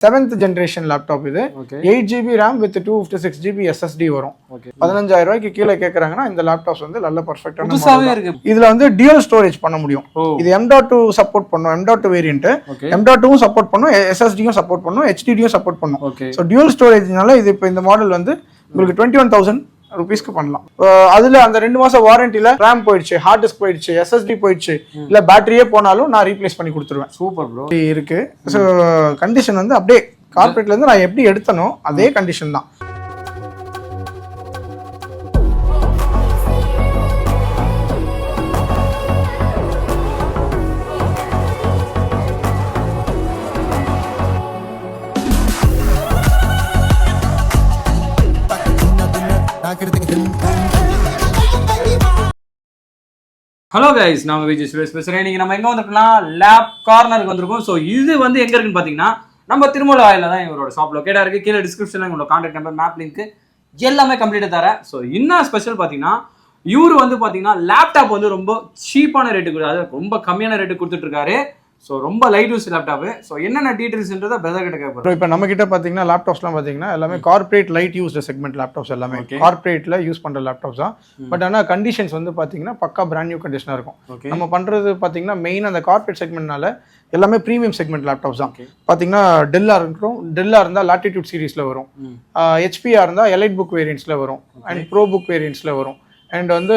7th generation laptop இது. 8GB RAM with 256GB SSD வரும். 15000 ரூபாய்க்கு கீழே கேக்குறாங்கன்னா இந்த லேப்டாப்ஸ் வந்து நல்ல பெர்ஃபெக்ட்டான புதுசாவே இருக்கு. இதுல வந்து டியூல் ஸ்டோரேஜ் பண்ண முடியும். இது M.2 சப்போர்ட் பண்ணும். M.2 variant. M.2வும் சப்போர்ட் பண்ணும், SSDயும் சப்போர்ட் பண்ணும், HDDயும் சப்போர்ட் பண்ணும். சோ டியூல் ஸ்டோரேஜ்னால இது இப்போ இந்த மாடல் வந்து உங்களுக்கு 21000 ரூபீஸ்க்கு பண்ணலாம். அதுல அந்த 2 மாசம் வாரண்டில RAM போயிடுச்சு, ஹார்ட் டிஸ்க் போயிடுச்சு, SSD போயிடுச்சு, இல்ல பேட்டரியே போனாலும் நான் ரீப்ளேஸ் பண்ணி கொடுத்துருவேன். Super bro. இருக்கு. ஸோ கண்டிஷன் வந்து அப்படியே கார்பரேட்ல இருந்து நான் எப்படி எடுத்தனோ அதே கண்டிஷன் தான். ஹலோ கைஸ், நான் விஜய் சுரேஷ் பேசுகிறேன். நீங்கள் நம்ம எங்கே வந்திருக்கோம்னா லேப் கார்னருக்கு வந்திருக்கோம். ஸோ இது வந்து எங்கே இருக்குன்னு பார்த்தீங்கன்னா நம்ம திருமலை வாயில தான் இவரோட ஷாப் லொக்கேட்டாக இருக்குது. கீழே டிஸ்கிரிப்ஷனில் உங்களோட கான்டாக்ட் நம்பர், மேப் லிங்க் எல்லாமே கம்ப்ளீட்டாக தரேன். ஸோ என்ன ஸ்பெஷல் பார்த்தீங்கன்னா இவர் வந்து பார்த்தீங்கன்னா லேப்டாப் வந்து ரொம்ப சீப்பான ரேட்டுக்கு, அதாவது ரொம்ப கம்மியான ரேட்டுக்கு கொடுத்துட்ருக்காரு. ஸோ ரொம்ப லைட் யூஸ் லேப்டாப். ஸோ என்னென்ன டீட்டெயில்ஸ்ன்றதை பிரதர் கிட்ட கேட்போம். இப்போ நம்ம கிட்ட பார்த்தீங்கன்னா லேப்டாப்ஸ்லாம் பார்த்தீங்கன்னா எல்லாமே corporate light used segment laptops, எல்லாமே கார்பரேட்ல யூஸ் பண்ணுற லேப்டாப்ஸ் தான். பட் ஆனால் கண்டிஷன்ஸ் வந்து பார்த்தீங்கன்னா பக்கா பிராண்ட் நியூ கண்டிஷனாக இருக்கும். நம்ம பண்ணுறது பார்த்தீங்கன்னா மெயின் அந்த கார்பரேட் செக்மெண்ட்னால எல்லாமே ப்ரீமியம் செக்மெண்ட் லேப்டாப்ஸ் தான். பார்த்தீங்கன்னா டெல்லாக இருக்கும், டெல்லாக இருந்தால் லாட்டிடியூட் சீரீஸில் வரும், ஹெச்பியாக இருந்தால் எலைட் புக் வேரியன்ட்ஸில் வரும், அண்ட் ப்ரோ புக் வேரியன்ட்ஸில் வரும். அண்ட் வந்து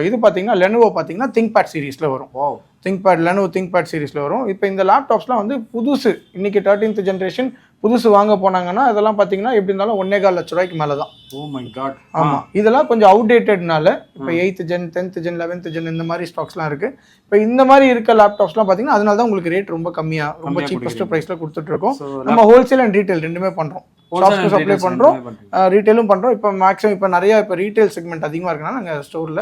இது பார்த்தீங்கன்னா லெனோவோ பார்த்தீங்கன்னா திங்க்பேட் சீரீஸில் வரும். லெனோவோ திங்க்பேட் சீரீஸில் வரும். இப்போ இந்த லேப்டாப்ஸ்லாம் வந்து புதுசு, இன்னைக்கு 13th ஜென்ரேஷன் புதுசு வாங்க போனாங்கன்னா அதெல்லாம் பார்த்தீங்கன்னா எப்படி இருந்தாலும் 1.25 லட்ச ரூபாய்க்கு மேலே தான். Oh my god. ஆமாம், இதெல்லாம் கொஞ்சம் அவுடேட்டட்னால இப்போ 8th gen, 10th gen, 11th gen இந்த மாதிரி ஸ்டாக்ஸ்லாம் இருக்குது. இப்போ இந்த மாதிரி இருக்க லேப்டாப்ஸ்லாம் பார்த்தீங்கன்னா அதனால தான் உங்களுக்கு ரேட் ரொம்ப கம்மியாக, ரொம்ப சீப்பஸ்ட் ப்ரைஸில் கொடுத்துட்ருக்கோம். நம்ம ஹோல்சேல் அண்ட் ரீட்டைல் ரெண்டுமே பண்ணுறோம். ஷாப்ஸ்க்கு சப்ளை பண்ணுறோம், ரீட்டைலும் பண்ணுறோம். இப்போ மேக்ஸிமம் இப்போ நிறைய இப்போ ரீட்டைல் செக்மெண்ட் அதிகமாக இருக்குன்னா நாங்கள் ஸ்டோரில்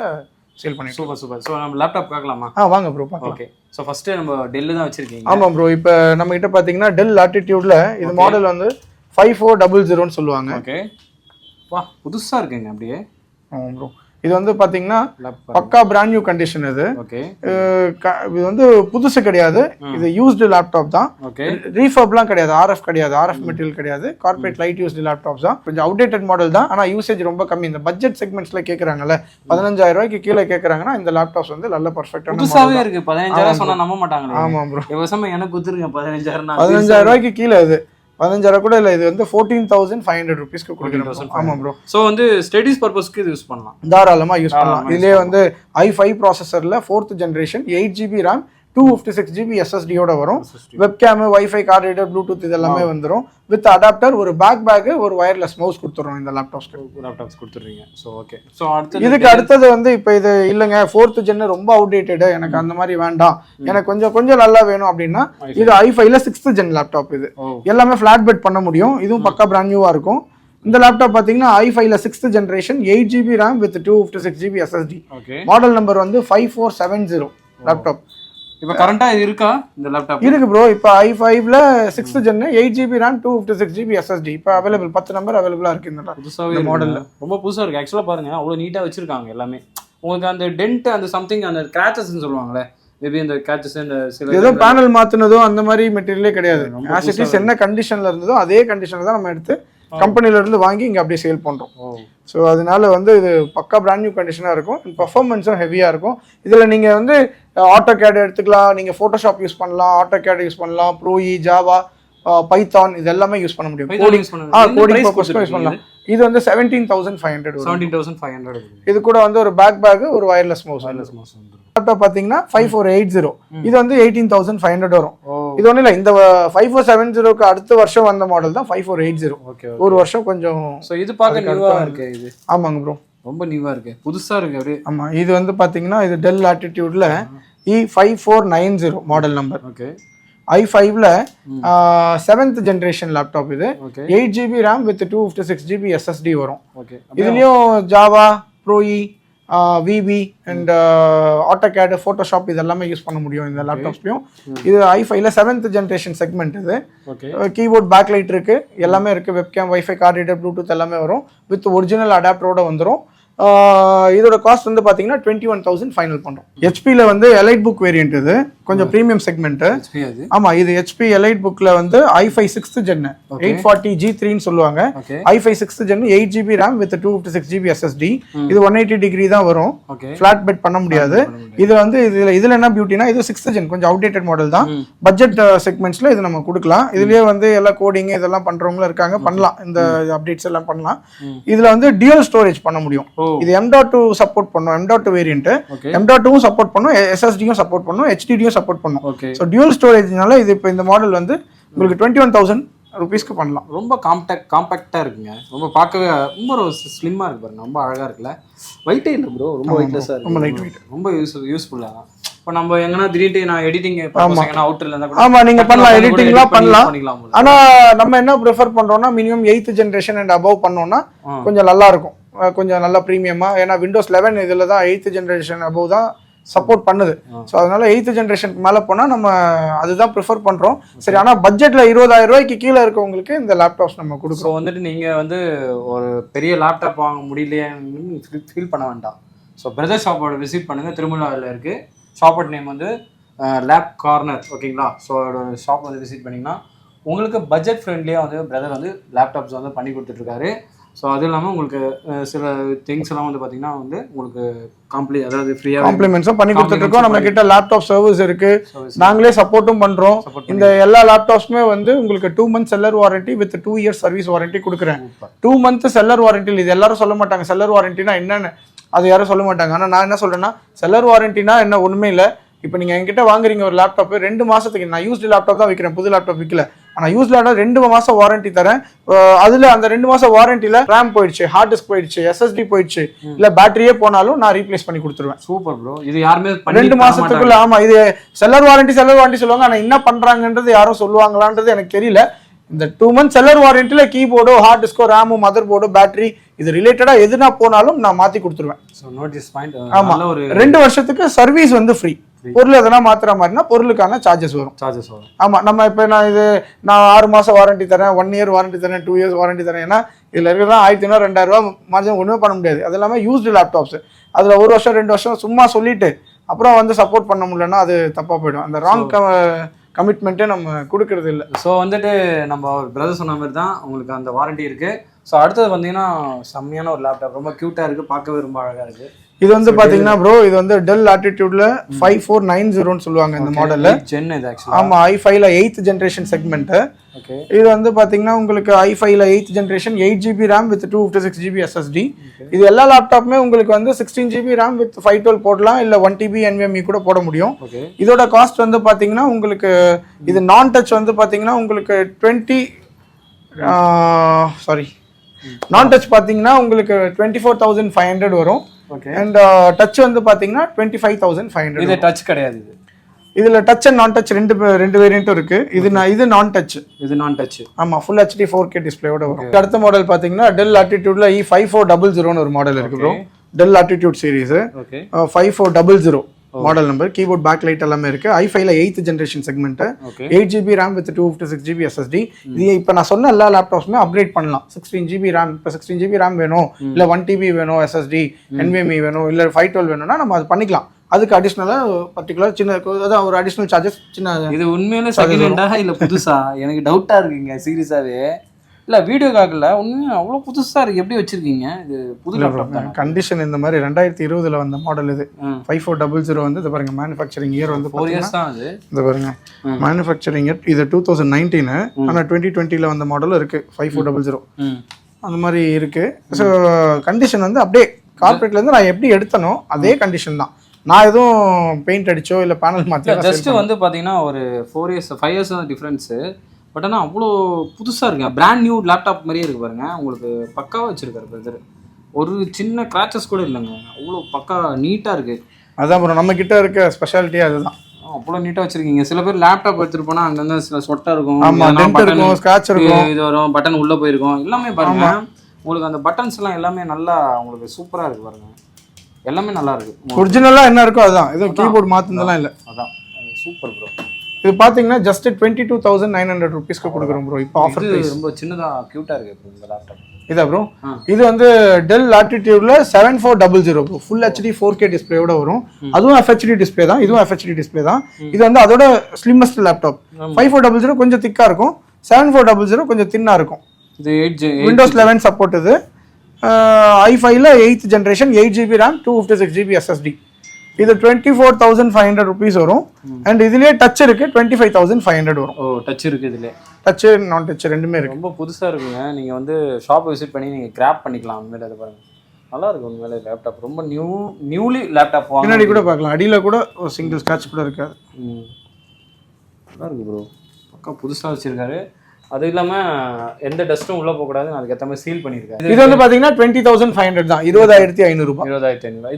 சேல் பண்ணி. Super super. ஸோ நம்ம லேப்டாப் பார்க்கலாமா? வாங்க ப்ரோ பார்க்கலாம். ஓகே. ஸோ ஃபஸ்ட்டு நம்ம டெல்லு தான் வச்சிருக்கீங்க. ஆமாம் ப்ரோ. இப்போ நம்ம கிட்ட பார்த்தீங்கன்னா டெல் லாட்டிடியூட்ல இது மாடல் வந்து 5400 சொல்லுவாங்க. ஓகே. வா, புதுசாக இருக்குங்க அப்படியே. ஆமாம் ப்ரோ. இது வந்து பார்த்தீங்கன்னா பக்கா பிராண்ட் நியூ கண்டிஷன். இது இது வந்து புதுசு கிடையாது, இது யூஸ்டு லேப்டாப் தான். ரீஃபர்ப்லாம் கிடையாது, ஆர்எஃப் கிடையாது, ஆர்எஃப் மெட்டீரியல் கிடையாது, கார்பரேட் லைட் யூஸ்டு லேப்டாப்ஸ் தான். கொஞ்சம் அவுடேட்டட் மாடல் தான், ஆனால் யூசேஜ் ரொம்ப கம்மி. இந்த பட்ஜெட் செக்மெண்ட்ஸ்ல கேட்குறாங்கல்ல, 15000 ரூபாய்க்கு கீழே கேட்குறாங்கன்னா இந்த லேப்டாப்ஸ் வந்து நல்ல பர்ஃபெக்டான புதுசாவே இருக்கு. 15000 சொன்னா நம்ப மாட்டாங்க. ஆமாம் ப்ரோ. விவசாயம் எனக்கு கொடுத்துருங்க 15000. 15000 ரூபாய்க்கு கீழே இது 15000 கூட இல்லை, இது வந்து 14500 ரூபீஸ்க்கு கொடுக்குறோம். ஆமாம் ப்ரோ. ஸோ வந்து ஸ்டடீஸ் பர்பஸ்க்கு இது யூஸ் பண்ணலாம், தாராளமாக யூஸ் பண்ணலாம். இதுலேயே வந்து i5 ப்ராசஸரில் 4th generation 8GB RAM 256GB SSDயோட வரும். வெப்கேமு, வைஃபை, கார்டு ரீடர், ப்ளூடூத் இதெல்லாமே வந்துடும். வித் அடாப்டர், ஒரு பேக், ஒரு வயர்லெஸ் மவுஸ் கொடுத்துறோம் இந்த லேப்டாப்ஸ் கொடுத்துருங்க. So okay. ஸோ இதுக்கு அடுத்தது வந்து இப்போ இது இல்லைங்க 4th ஜென் ரொம்ப அவுடேட்டடு, எனக்கு அந்த மாதிரி வேண்டாம், எனக்கு கொஞ்சம் நல்லா வேணும் அப்படின்னா இது i5ல 6th ஜென் லேப்டாப். இது எல்லாமே ஃபிளாட் பெட் பண்ண முடியும். இதுவும் பக்கா பிராண்ட் நியூவாக இருக்கும். இந்த லேப்டாப் பார்த்தீங்கன்னா i5ல 6th generation 8GB RAM with 256GB SSD. Model number வந்து 5470 லேப்டாப். இப்போ கரண்டா இது இருக்கா இந்த லேப்டாப்? இருக்கு ப்ரோ. இப்போ i5ல 6th gen 8GB RAM 256GB SSD இப்போ அவைலபிள், 10 நம்பர் அவைலபிளா இருக்கு இந்த மாடல்ல. ரொம்ப புதுசா இருக்கு ஆக்சுவலா. பாருங்க அவ்வளவு நீட்டா வச்சிருக்காங்க எல்லாமே. உங்களுக்கு அந்த டென்ட், அந்த சம்திங், அந்த கிராச்சஸ்ன்னு சொல்லுவாங்களே, மேபி இந்த கிராச்சஸ், இந்த சில ஏதோ பேனல் மாத்துனதோ அந்த மாதிரி மெட்டீரியலே கிடையாது. ஆஸ் இட் இஸ் என்ன கண்டிஷன்ல இருந்ததோ அதே கண்டிஷன்ல தான் நம்ம எடுத்து கம்பெனில இருந்து வாங்கி இங்க அப்படியே சேல் பண்றோம். ஸோ அதனால வந்து இது பக்கா பிராண்ட் நியூ கண்டிஷனாக இருக்கும். பர்ஃபார்மன்ஸும் ஹெவியாக இருக்கும். இதில் நீங்கள் வந்து ஆட்டோ கேட் எடுத்துக்கலாம், நீங்கள் ஃபோட்டோஷாப் யூஸ் பண்ணலாம், ஆட்டோ கேட் யூஸ் பண்ணலாம், ப்ரோஇ, ஜாவா, பைத்தான் இது எல்லாமே யூஸ் பண்ண முடியும். கோடிங் பர்பஸ்க்கும் யூஸ் பண்ணலாம். இது வந்து 17500. இது கூட வந்து ஒரு பேக், ஒரு வயர்லெஸ் மவுஸ். லேப்டாப் பார்த்தீங்கன்னா 5480. இது வந்து 18500 வரும். இது ஒன்றும் இல்லை, இந்த 5470க்கு அடுத்த வருஷம் வந்த மாடல் தான் 5480. ஒரு வருஷம் கொஞ்சம். ஸோ இது பார்க்க நியூவா இருக்கு இது. ஆமாங்க ப்ரோ, ரொம்ப நியூவா இருக்கு, புதுசா இருக்கு அப்படியே. ஆமா, இது வந்து பாத்தீங்கன்னா இது டெல் லாட்டிடியூட்ல E5490 மாடல் நம்பர். ஓகே. i5ல 7th ஜென்ரேஷன் லேப்டாப். இது 8GB RAM with 256GB SSD வரும். இதுலயும் Java, pro E, VB and AutoCAD, Photoshop இதெல்லாமே யூஸ் பண்ண முடியும் இந்த லேப்டாப்ஸ்லையும். இது i5ல 7th ஜென்ரேஷன் செக்மெண்ட். இது கீபோர்ட், பேக்லைட் இருக்கு, எல்லாமே இருக்கு. Webcam, wifi, card reader, Bluetooth எல்லாமே வரும். வித் ஒரிஜினல் அடாப்டரோட வந்துடும். இதோட காஸ்ட் வந்து பார்த்தீங்கன்னா 21,000 ஃபைனல் பண்ணுறோம். ஹெச்பியில் வந்து எலைட் புக் வேரியன்ட் இது, கொஞ்சம் ப்ரீமியம் செக்மெண்ட்டு. ஆமாம், இது ஹெச்பி எலைட் புக்கில் வந்து i5 6th Gen 840 G3ன்னு சொல்லுவாங்க. i5 6th Gen 8GB RAM with 256GB SSD. இது 180 டிகிரி தான் வரும், ஃபிளாட் பெட் பண்ண முடியாது. இது வந்து இதில் என்ன பியூட்டினா, இது 6th Gen, கொஞ்சம் அவுடேட்டட் மாடல் தான். பட்ஜெட் செக்மெண்ட்ஸில் இது நம்ம கொடுக்கலாம். இதுலேயே வந்து எல்லா கோடிங் இதெல்லாம் பண்ணுறவங்களும் இருக்காங்க, பண்ணலாம். இந்த அப்டேட்ஸ் எல்லாம் பண்ணலாம். இதில் வந்து டியூல் ஸ்டோரேஜ் பண்ண முடியும். இது M.2 சப்போர்ட் பண்ணும், M.2 வேரியன்ட். M.2 சப்போர்ட் பண்ணும், SSD-யும் சப்போர்ட் பண்ணும், HDD-யும் சப்போர்ட் பண்ணும். ஸோ டியூல் ஸ்டோரேஜ்னால இது இப்போ இந்த மாடல் வந்து உங்களுக்கு 21,000 rupeesக்கு பண்ணலாம். ரொம்ப காம்பேக்டாக இருக்குங்க, ரொம்ப பார்க்கவே ரொம்ப ஸ்லிம்மாக இருக்கு பாருங்க, ரொம்ப அழகாக இருக்குல்ல. வெயிட்டே இல்லை ப்ரோ, ரொம்ப வெயிட்லெஸ்ஸாக இருக்கு, ரொம்ப லைட் வெயிட், ரொம்ப யூஸ்ஃபுல்லாக. இப்போ நம்ம எங்கன்னா திடீர்னு நான் எடிட்டிங் அவுட்டர்ல இருந்தா கூட ஆமா நீங்க பண்ணலாம், எடிட்டிங்லாம் பண்ணலாம். ஆனா நம்ம என்ன ப்ரிஃபர் பண்றோம்னா minimum 8th generation and above பண்ணோம்னா கொஞ்சம் நல்லா இருக்கும், கொஞ்சம் நல்ல ப்ரீமியமா. ஏன்னா Windows 11 இதுல தான் 8th generation அபவ் தான் சப்போர்ட் பண்ணுது. ஸோ அதனால 8th generation மேலே போனால் நம்ம அதுதான் ப்ரிஃபர் பண்ணுறோம். சரி, ஆனால் பட்ஜெட்டில் 20,000 ரூபாய்க்கு கீழே இருக்கவங்களுக்கு இந்த லேப்டாப்ஸ் நம்ம கொடுக்குறோம். வந்துட்டு நீங்கள் வந்து ஒரு பெரிய லேப்டாப் வாங்க முடியலையேன்னு ஃபீல் பண்ண வேண்டாம். ஸோ பிரதர் ஷாப்போட விசிட் பண்ணுங்கள், திருமலாவில் இருக்குது. ஷாப்போட நேம் வந்து லேப் கார்னர், ஓகேங்களா? ஸோ ஷாப் வந்து விசிட் பண்ணிங்கன்னா உங்களுக்கு பட்ஜெட் ஃப்ரெண்ட்லியாக வந்து பிரதர் வந்து லேப்டாப்ஸ் வந்து பண்ணி கொடுத்துட்ருக்காரு. ஸோ அது இல்லாமல் உங்களுக்கு சில திங்ஸ் எல்லாம் வந்து பார்த்தீங்கன்னா வந்து உங்களுக்கு அதாவது ஃப்ரீயாக காம்ப்ளிமெண்ட்ஸும் பண்ணி கொடுத்துட்ருக்கோம். நம்ம கிட்ட லேப்டாப் சர்வீஸ் இருக்குது, நாங்களே சப்போர்ட்டும் பண்ணுறோம். இந்த எல்லா லேப்டாப்ஸுமே வந்து உங்களுக்கு 2 months seller warranty with 2 years service warranty கொடுக்குறேன். 2 month செல்லர் வாரண்டி இது எல்லாரும் சொல்ல மாட்டாங்க. செல்லர் வாரண்டினா என்னன்னு அது யாரும் சொல்ல மாட்டாங்க. ஆனால் நான் என்ன சொல்கிறேன்னா, செல்லர் வாரண்டினா என்ன ஒன்றுமே இல்லை. இப்போ நீங்கள் என்கிட்ட வாங்குறீங்க ஒரு லேப்டாப்பு, 2 மாதத்துக்கு, நான் யூஸ்டு லேப்டாப் தான் விற்கிறேன், புது லேப்டாப் விற்கல. ஆனால் யூஸ் லேப்டாப் 2 மாதம் வாரண்டி தரேன். அதில் அந்த 2 மாதம் வாரண்டியில் ரேம் போயிடுச்சு, ஹார்ட் டிஸ்க் போயிடுச்சு, SSD போயிடுச்சு, இல்லை பேட்டரியே போனாலும் நான் ரீப்ளேஸ் பண்ணி கொடுத்துருவேன். சூப்பர் ப்ரோ, இது யாருமே 2 மாதத்துக்குள்ள. ஆமாம், இது செல்லர் வாரண்டி சொல்லுவாங்க, ஆனால் என்ன பண்ணுறாங்கன்றது யாரும் சொல்லுவாங்களான்றது எனக்கு தெரியல. இந்த 2 months செல்லர் வாரண்டியில் கீபோர்டோ ஹார்ட் டிஸ்கோ ரேமோ மதர் போர்டோ பேட்டரி இது ரிலேட்டடாக எதுனா போனாலும் நான் மாற்றி கொடுத்துருவேன். ஆமாம், 2 வருஷத்துக்கு சர்வீஸ் வந்து ஃப்ரீ. பொருள் எதனா மாத்துற மாதிரினா பொருளுக்கான சார்ஜஸ் வரும். ஆமா, நம்ம இப்போ நான் 6 மாசம் வாரண்டி தரேன், 1 year வாரண்டி தரேன், 2 years வாரண்டி தரேன். ஏன்னா இதுல இருக்கிறதா 1,500 2,000 ரூபா மார்ஜின் ஒண்ணுமே பண்ண முடியாது. அது இல்லாம யூஸ்டு லேப்டாப்ஸ், அதுல 1 வருஷம் 2 வருஷம் சும்மா சொல்லிட்டு அப்புறம் வந்து சப்போர்ட் பண்ண முடியலன்னா அது தப்பா போயிடும். அந்த ராங் கமிட்மெண்ட்டே நம்ம கொடுக்கறது இல்லை. ஸோ வந்துட்டு நம்ம பிரதர் சொன்ன மாதிரி தான் உங்களுக்கு அந்த வாரண்டி இருக்கு. ஸோ அடுத்தது பார்த்தீங்கன்னா செம்மையான ஒரு லேப்டாப், ரொம்ப க்யூட்டாக இருக்குது, பார்க்கவே ரொம்ப அழகாக இருக்குது. இது வந்து பாத்தீங்கன்னா ப்ரோ, இது வந்து டெல் லாட்டிடியூட்ல 5490 சொல்லுவாங்க இந்த மாடல்ல. ஆமா, i5ல 8th generation செக்மெண்ட். இது வந்து பாத்தீங்கன்னா உங்களுக்கு i5ல 8th generation 8GB RAM with 256GB SSD. இது எல்லா லேப்டாப்புமே உங்களுக்கு வந்து 16GB RAM with 512 போடலாம், இல்ல 1TB NVMe கூட போட முடியும். இதோட காஸ்ட் வந்து பாத்தீங்கன்னா உங்களுக்கு இது நான் டச் வந்து பாத்தீங்கன்னா உங்களுக்கு நான் டச் பாத்தீங்கன்னா உங்களுக்கு 24,500 வரும். அண்ட் டச் வந்து பாத்தீங்கன்னா 25,500. இது டச் கிடையாது, இதுல டச் அண்ட் நான் டச் ரெண்டு வேரியன்ட்டும் இருக்கு. இது நான் டச், இது நான் டச். ஆமா, ஃபுல் HD 4K டிஸ்பிளேயோட வரும். அடுத்த மாடல் பாத்தீங்கன்னா டெல் லாட்டிடியூட்ல E5400 ஒரு மாடல் இருக்கு bro. Dell Latitude series 5400 model number, keyboard backlight எல்லாமே இருக்கு. i5ல 8th generation segment, 8GB RAM with 256GB SSD. இது இப்போ நான் சொன்ன எல்லா லேப்டாப்ஸுமே அப்கிரேட் பண்ணலாம். 16GB RAM, இப்போ 16GB RAM வேணும், இல்லை 1TB வேணும், SSD NVMe வேணும், இல்லை 512 வேணும்னா நம்ம அது பண்ணிக்கலாம். அதுக்கு அடிஷ்னலாக பர்டிகுலர் சின்ன அதான் ஒரு அடிஷ்னல் சார்ஜஸ் சின்ன. இது உண்மையிலே செகண்ட் ஹேண்டா இல்லை புதுசா? எனக்கு டவுட்டாக இருக்குங்க சீரியஸாகவே. இல்லை வீடியோ காக்கல உண்மையாக அவ்வளோ புதுசாக இருக்குது, எப்படி வச்சிருக்கீங்க? இது புது லேப்டாப் கண்டிஷன் இந்த மாதிரி 2020 வந்த மாடல். இது 5400 வந்து இது பாருங்க, மேனுஃபேக்சரிங் இயர் வந்து 4 years தான் அது. இது பாருங்க மேனுஃபேக்சரிங் இயர், இது 2019. ஆனால் 2020 வந்த மாடலும் இருக்கு 5400 அந்த மாதிரி இருக்கு. ஸோ கண்டிஷன் வந்து அப்படியே கார்பரேட்லேருந்து நான் எப்படி எடுத்தனோ அதே கண்டிஷன் தான். நான் எதுவும் பெயிண்ட் அடிச்சோ இல்லை பேனல் மாற்றி ஜஸ்ட் வந்து பார்த்தீங்கன்னா ஒரு 5 years தான் டிஃப்ரென்ஸு. பட் ஆனால் அவ்வளோ புதுசாக இருக்குங்க, பிராண்ட் நியூ லேப்டாப் மாதிரியே இருக்குது பாருங்க. உங்களுக்கு பக்காவாக வச்சுருக்காரு பிரதர், ஒரு சின்ன கிராச்சஸ் கூட இல்லைங்க, அவ்வளோ பக்கா நீட்டாக இருக்குது. அதான் ப்ரோ நம்ம கிட்ட இருக்க ஸ்பெஷாலிட்டியே அதுதான், அவ்வளோ நீட்டாக வச்சுருக்கீங்க. சில பேர் லேப்டாப் எடுத்துகிட்டு போனால் அங்கங்கே சில சொட்டை இருக்கும், ஸ்க்ராட்ச் இருக்கும், இது வரும், பட்டன் உள்ளே போயிருக்கும், எல்லாமே பாருங்க. உங்களுக்கு அந்த பட்டன்ஸ் எல்லாம் எல்லாமே நல்லா உங்களுக்கு சூப்பராக இருக்குது பாருங்க, எல்லாமே நல்லா இருக்குது. ஒரிஜினலாக என்ன இருக்கோ அதுதான், எதுவும் கீபோர்ட் மாற்றுனதெல்லாம் இல்லை. அதான் சூப்பர் ப்ரோ. இது பார்த்தீங்கன்னா ஜஸ்ட் 22,900 rupeesக்கு கொடுக்குறோம் ப்ரோ இப்போ ஆஃபர். ரொம்ப சின்னதாக க்யூட்டாக இருக்குது இந்த லேப்டாப். இதா ப்ரோ இது வந்து டெல் லாட்டிடியூட்ல 7400 ப்ரோ ஃபுல் ஹெச்டி 4K டிஸ்பிளேயோட வரும். அதுவும் FHD டிஸ்பிளே தான், இதுவும் FHD டிஸ்பிளே தான். இது வந்து அதோட ஸ்லிம்மஸ்ட் லேப்டாப். 5400 கொஞ்சம் திக்கா இருக்கும், 7400 கொஞ்சம் தின்னா இருக்கும். இது விண்டோஸ் 11 சப்போர்ட். இது i5ல 8th generation 8GB RAM 256GB SSD. இது 24,500 rupees வரும். அண்ட் இதுலயே டச் இருக்கு 25,500 வரும். ஓ டச் இருக்கு இதுல. டச் நான் டச் ரெண்டுமே இருக்கு. ரொம்ப புதுசா இருக்குங்க. நீங்க வந்து ஷாப் விசிட் பண்ணி நீங்க கிராப் பண்ணிக்கலாம். உண்மையில அது பாருங்க நல்லா இருக்கு. உண்மையில லேப்டாப் ரொம்ப நியூலி லேப்டாப் வாங்க. பின்னாடி கூட பார்க்கலாம், அடியில கூட ஒரு சிங்கிள் ஸ்கிராட்ச் கூட இருக்காது. நல்லா இருக்கு ப்ரோ. பக்கா புதுசா வச்சிருக்காரு. அது இல்லாம எந்த டஸ்ட்டும் உள்ள போக கூடாதுன்னு அதுக்கு ஏற்ற மாதிரி சீல் பண்ணிருக்காரு. இது வந்து பாத்தீங்கன்னா 20,500 தான், 20,500 ரூபாய். 20,500.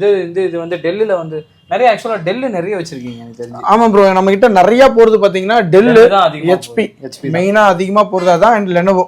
இது வந்து டெல்லில வந்து நிறைய ஆக்சுவலா டெல்லு நிறைய வச்சிருக்கீங்க எனக்கு தெரிஞ்சு. ஆமா ப்ரோ, நம்ம கிட்ட நிறைய போறது பாத்தீங்கன்னா டெல்லு, HP மெயினா அதிகமா போறதா தான். அண்ட் லெனோவோ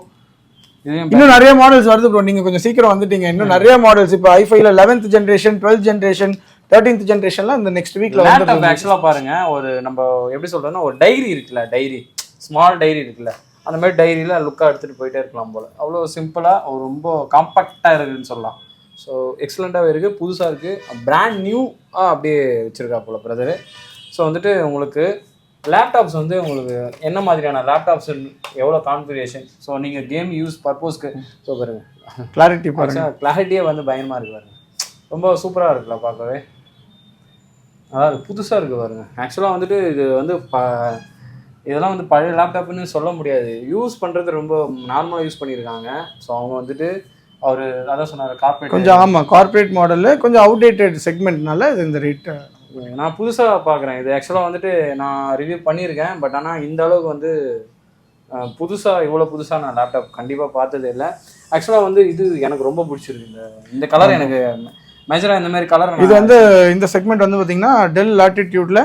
இன்னும் நிறைய மாடல்ஸ் வருது ப்ரோ. நீங்க கொஞ்சம் சீக்கிரம் வந்துட்டீங்க. இன்னும் நிறைய மாடல்ஸ் இப்போ i5ல 11th generation 12th generation 13th ஜெனரேஷன்லாம் இந்த நெக்ஸ்ட் வீக்ல வந்து ஆக்சுவலா பாருங்க. ஒரு நம்ம எப்படி சொல்றோம்னா ஒரு டைரி இருக்குல்ல, டைரி ஸ்மால் டைரி இருக்குல்ல, அந்த மாதிரி டைரியில லுக்காக எடுத்துகிட்டு போயிட்டே இருக்கலாம் போல். அவ்வளோ சிம்பிளாக ரொம்ப காம்பாக்டாக இருக்குதுன்னு சொல்லலாம். ஸோ எக்ஸலண்ட்டாகவே இருக்குது, புதுசாக இருக்குது, பிராண்ட் நியூ அப்படியே வச்சுருக்கா போல் பிரதரு. ஸோ வந்துட்டு உங்களுக்கு லேப்டாப்ஸ் வந்து உங்களுக்கு என்ன மாதிரியான லேப்டாப்ஸ், எவ்வளோ கான்ஃபிகரேஷன், ஸோ நீங்கள் கேம் யூஸ் பர்பஸ்க்கு ஸோ பாருங்க கிளாரிட்டி பாருங்க, கிளாரிட்டியே வந்து பயங்கரமாக இருக்குது பாருங்க. ரொம்ப சூப்பராக இருக்குல்ல பார்க்கவே. அதாவது புதுசாக இருக்குது பாருங்க. ஆக்சுவலாக வந்துட்டு இது வந்து இதெல்லாம் வந்து பழைய லேப்டாப்னு சொல்ல முடியாது. யூஸ் பண்ணுறது ரொம்ப நார்மலாக யூஸ் பண்ணியிருக்காங்க. ஸோ அவங்க வந்துட்டு அவர் அதான் சொன்னார் கார்பரேட் கொஞ்சம். ஆமாம், கார்பரேட் மாடலில் கொஞ்சம் அவுடேட்டட் செக்மெண்ட்னால இது இந்த ரேட். நான் புதுசாக பார்க்குறேன். இது ஆக்சுவலாக வந்துட்டு நான் ரிவ்யூ பண்ணியிருக்கேன். பட் ஆனால் இந்த அளவுக்கு வந்து இவ்வளோ புதுசாக நான் லேப்டாப் கண்டிப்பாக பார்த்ததே இல்லை. ஆக்சுவலாக வந்து இது எனக்கு ரொம்ப பிடிச்சிருக்கு. இந்த கலர் எனக்கு மேஜராக இந்த மாதிரி கலர். இது வந்து இந்த செக்மெண்ட் வந்து பார்த்தீங்கன்னா டெல் லாட்டிடியூட்ல,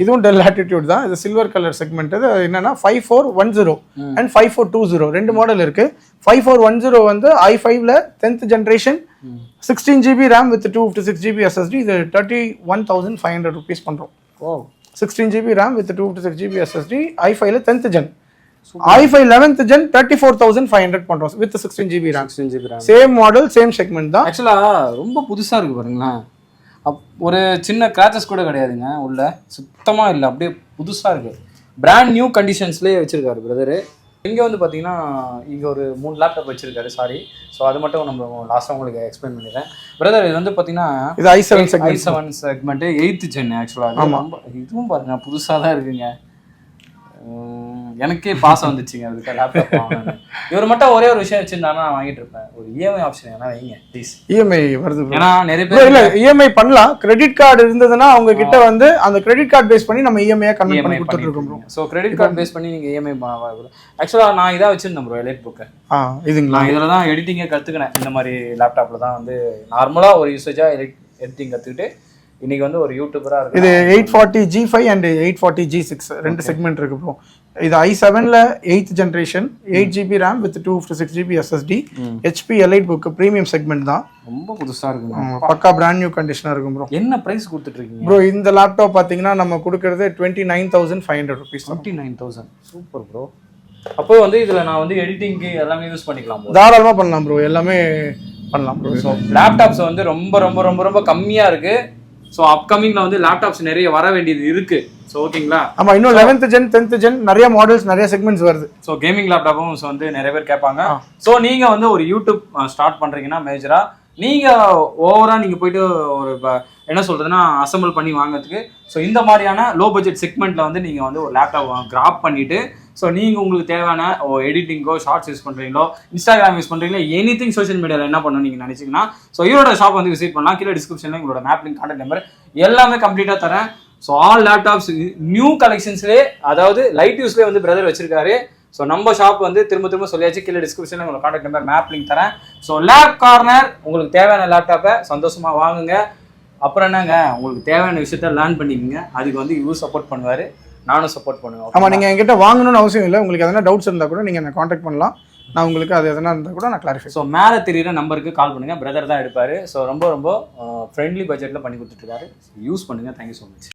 இதுவும் டெல் லாட்டிடியூட் தான். இது சில்வர் கலர் செக்மெண்ட். இது என்னன்னா 5410 அண்ட் 5420 ரெண்டு மாடல் இருக்கு. 5410 வந்து i5ல 10th generation 16GB RAM with 256GB SSD. இது 31,500 rupees பண்றோம். 16GB RAM with 256GB SSD i5ல 10th gen. i5 11th gen 34,500 பண்றோம் with 16GB RAM. Same model same segment தான். ஆக்சுவலா ரொம்ப புதுசா இருக்கு பாருங்களேன். ஒரு சின்ன கிராச்சஸ் கூட கிடையாதுங்க உள்ள, சுத்தமா இல்லை, அப்படியே புதுசா இருக்கு. பிராண்ட் நியூ கண்டிஷன்ஸ்லேயே வச்சிருக்காரு பிரதரு. இங்கே வந்து பார்த்தீங்கன்னா இங்கே ஒரு 3 லேப்டாப் வச்சிருக்காரு. சாரி, ஸோ அது மட்டும் நம்ம லாஸ்ட்டாக உங்களுக்கு எக்ஸ்பிளைன் பண்ணிடுறேன் பிரதர். இது வந்து பார்த்தீங்கன்னா இது i7 செக்மெண்ட் 8th gen ஆக்சுவலாக. இதுவும் பாருங்க புதுசாக தான் இருக்குங்க. எனக்கே பாசம் வந்துச்சுங்க அதுக்கு லேப்டாப் வாங்கணும். இவர் மட்டும் ஒரே ஒரு விஷயம் வச்சிருந்தாருன்னா நான் வாங்கிட்டு இருப்பேன். ஒரு இஎம்ஐ ஆப்ஷன் ஏன்னா வைங்க ப்ளீஸ். இஎம்ஐ வருது ஏன்னா நிறைய பேர் இல்ல இஎம்ஐ பண்ணலாம். கிரெடிட் கார்டு இருந்ததுன்னா அவங்க கிட்ட வந்து அந்த கிரெடிட் கார்டு பேஸ் பண்ணி நம்ம இஎம்ஐ கன்வெர்ட் பண்ணி கொடுத்துட்டு இருக்கோம் ப்ரோ. சோ கிரெடிட் கார்டு பேஸ் பண்ணி நீங்க இஎம்ஐ ஆக்சுவலா நான் இதா வச்சிருந்தேன் ப்ரோ, எலைட் புக். இதுங்களா, இதுல தான் எடிட்டிங்கே கத்துக்கினேன். இந்த மாதிரி லேப்டாப்ல தான் வந்து நார்மலா ஒரு யூசேஜா எடிட்டிங் கத்துக்கிட்டு இன்னைக்கு வந்து ஒரு யூடியூபரா இருக்கு. இது 840 G5 அண்ட் 840 G6 ரெண்டு செக்மெண்ட் இருக்கு ப்ரோ. இது i7ல 8th generation 8GB RAM with 256GB SSD HP elite book premium segment தான். ரொம்ப புதுசா இருக்கு, பக்கா பிராண்ட் நியூ கண்டிஷனா இருக்கும் ப்ரோ. என்ன பிரைஸ் கொடுத்துட்டு இருக்கீங்க ப்ரோ? இந்த லேப்டாப் பாத்தீங்கன்னா நம்ம கொடுக்கறது 29,500 rupees. 29,000 super bro. அப்போ வந்து இதுல நான் வந்து எடிட்டிங்க்கு எல்லாமே யூஸ் பண்ணிக்கலாம். தாராளமா பண்ணலாம் ப்ரோ, எல்லாமே பண்ணலாம் ப்ரோ. ஸோ லேப்டாப்ஸ் வந்து ரொம்ப ரொம்ப ரொம்ப ரொம்ப கம்மியா இருக்கு. ஸோ அப்கமிங்ல வந்து லேப்டாப்ஸ் நிறைய வர வேண்டியது இருக்கு. ஸோ ஓகேங்களா, ஆமா, இன்னும் 11th gen 10th gen நிறைய மாடல்ஸ் நிறைய செக்மெண்ட்ஸ் வருது. ஸோ கேமிங் லேப்டாப்பும் வந்து நிறைய பேர் கேட்பாங்க. ஸோ நீங்க வந்து ஒரு யூடியூப் ஸ்டார்ட் பண்றீங்கன்னா மேஜரா நீங்க ஓவரா நீங்க போயிட்டு ஒரு என்ன சொல்றதுன்னா அசம்பிள் பண்ணி வாங்குறதுக்கு ஸோ இந்த மாதிரியான லோ பட்ஜெட் செக்மெண்ட்ல வந்து நீங்க வந்து ஒரு லேப்டாப் கிராப் பண்ணிட்டு ஸோ நீங்கள் உங்களுக்கு தேவையான எடிட்டிங்கோ ஷார்ட்ஸ் யூஸ் பண்ணுறீங்களோ இன்ஸ்டாகிராம் யூஸ் பண்ணுறீங்களோ எனிதிங் சோஷியல் மீடியாவில் என்ன பண்ணணும் நீங்கள் நினச்சிங்கன்னா ஸோ இவரோட ஷாப் வந்து விசிட் பண்ணலாம். கீழே டிஸ்கிரிப்ஷனில் உங்களோட மேப் லிங்க் கான்டாக்ட் நம்பர் எல்லாமே கம்ப்ளீட்டாக தரேன். ஸோ ஆல் லேப்டாப்ஸ் நியூ கலெக்ஷன்ஸ்லேயே அதாவது லைட் யூஸ்லேயே வந்து பிரதர் வச்சிருக்காரு. ஸோ நம்ம ஷாப் வந்து திரும்ப சொல்லியாச்சு. கீழே டிஸ்கிரிப்ஷனில் உங்களுக்கு கான்டாக்ட் நம்பர் மேப் லிங்க் தரேன். ஸோ லேப் கார்னர் உங்களுக்கு தேவையான லேப்டாப்பை சந்தோஷமாக வாங்குங்க. அப்புறம் என்னங்க உங்களுக்கு தேவையான விஷயத்த லேர்ன் பண்ணிக்கோங்க. அதுக்கு வந்து இவர் சப்போர்ட் பண்ணுவார், நானும் சப்போர்ட் பண்ணுவேன். ஆமாம், நீங்கள் என்கிட்ட வாங்கணும்னு அவசியம் இல்லை. உங்களுக்கு எதனா டவுட்ஸ் இருந்தால் கூட நீங்கள் என்னை காண்டாக்ட் பண்ணலாம். நான் உங்களுக்கு அது எதனா இருந்தால் கூட நான் கிளாரிஃபை. ஸோ மேலே தெரியுற நம்பருக்கு கால் பண்ணுங்கள், பிரதர் தான் எடுப்பார். ஸோ ரொம்ப ஃப்ரெண்ட்லி பட்ஜெட்டில் பண்ணி கொடுத்துட்ருக்காரு. யூஸ் பண்ணுங்கள். Thank you so much.